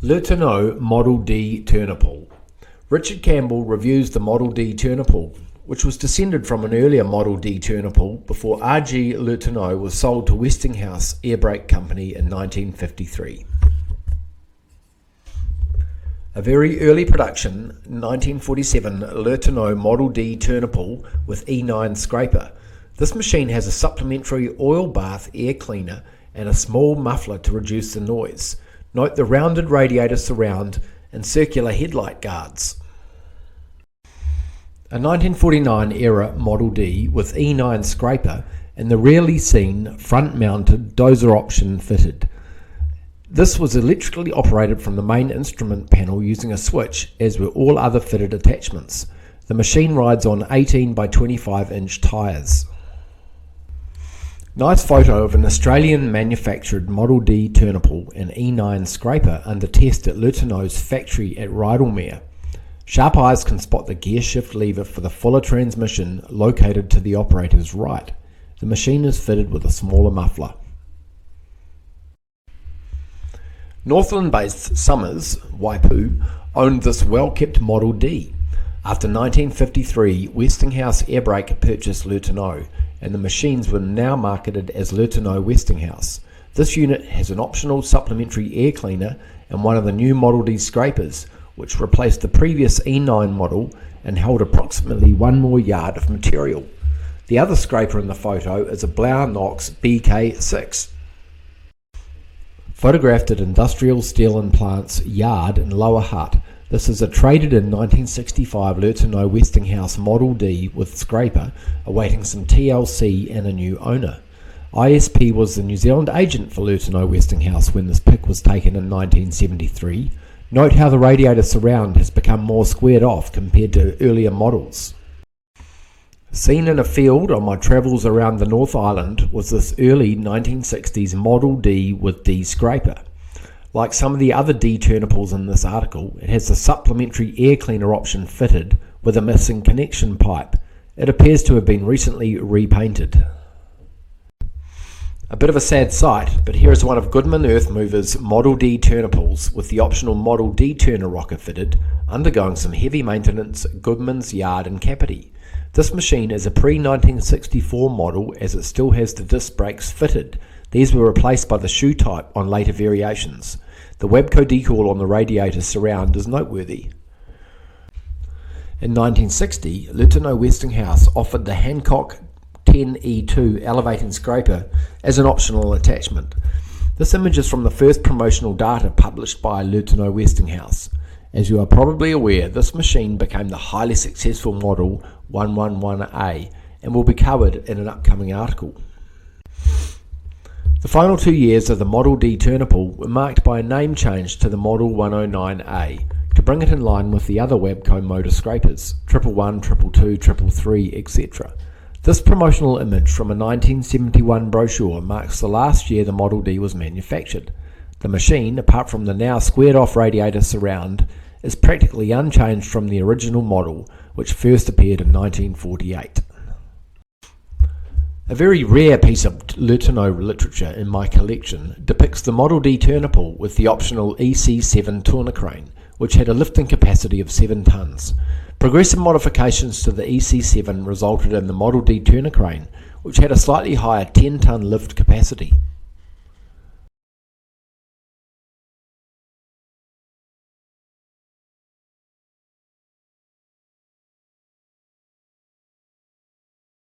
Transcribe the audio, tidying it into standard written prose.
LeTourneau Model D turner pull. Richard Campbell reviews the Model D turner pull, which was descended from an earlier Model D turner pull before R.G. LeTourneau was sold to Westinghouse Air Brake Company in 1953. A very early production, 1947 LeTourneau Model D turner pull with E9 scraper. This machine has a supplementary oil bath air cleaner and a small muffler to reduce the noise. Note the rounded radiator surround and circular headlight guards. A 1949 era Model D with E9 scraper and the rarely seen front-mounted dozer option fitted. This was electrically operated from the main instrument panel using a switch, as were all other fitted attachments. The machine rides on 18 by 25 inch tyres. Nice photo of an Australian manufactured Model D turner pull and E9 scraper under test at LeTourneau's factory at Rydalmere. Sharp eyes can spot the gear shift lever for the Fuller transmission located to the operator's right. The machine is fitted with a smaller muffler. Northland-based Summers, Waipu, owned this well-kept Model D. After 1953, Westinghouse Air Brake purchased LeTourneau, and the machines were now marketed as LeTourneau-Westinghouse. This unit has an optional supplementary air cleaner and one of the new Model D scrapers, which replaced the previous E9 model and held approximately one more yard of material. The other scraper in the photo is a Blair Knox BK6. Photographed at Industrial Steel and Plants Yard in Lower Hutt, this is a traded in 1965 LeTourneau-Westinghouse Model D with scraper, awaiting some TLC and a new owner. ISP was the New Zealand agent for LeTourneau-Westinghouse when this pick was taken in 1973. Note how the radiator surround has become more squared off compared to earlier models. Seen in a field on my travels around the North Island was this early 1960s Model D with D scraper. Like some of the other D turner pulls in this article, it has a supplementary air cleaner option fitted with a missing connection pipe. It appears to have been recently repainted. A bit of a sad sight, but here is one of Goodman Earthmovers' Model D turner pulls with the optional Model D turner rocker fitted, undergoing some heavy maintenance at Goodman's yard in Kapiti. This machine is a pre-1964 model as it still has the disc brakes fitted. These were replaced by the shoe type on later variations. The Wabco decal on the radiator surround is noteworthy. In 1960, LeTourneau-Westinghouse offered the Hancock 10E2 elevating scraper as an optional attachment. This image is from the first promotional data published by LeTourneau-Westinghouse. As you are probably aware, this machine became the highly successful Model 111A and will be covered in an upcoming article. The final 2 years of the Model D turner pull were marked by a name change to the Model 109A to bring it in line with the other Wabco motor scrapers, 111, 222, 333, etc. This promotional image from a 1971 brochure marks the last year the Model D was manufactured. The machine, apart from the now squared off radiator surround, is practically unchanged from the original model, which first appeared in 1948. A very rare piece of LeTourneau literature in my collection depicts the Model D turner pull with the optional EC7 turner crane, which had a lifting capacity of 7 tonnes. Progressive modifications to the EC7 resulted in the Model D turner crane, which had a slightly higher 10-tonne lift capacity.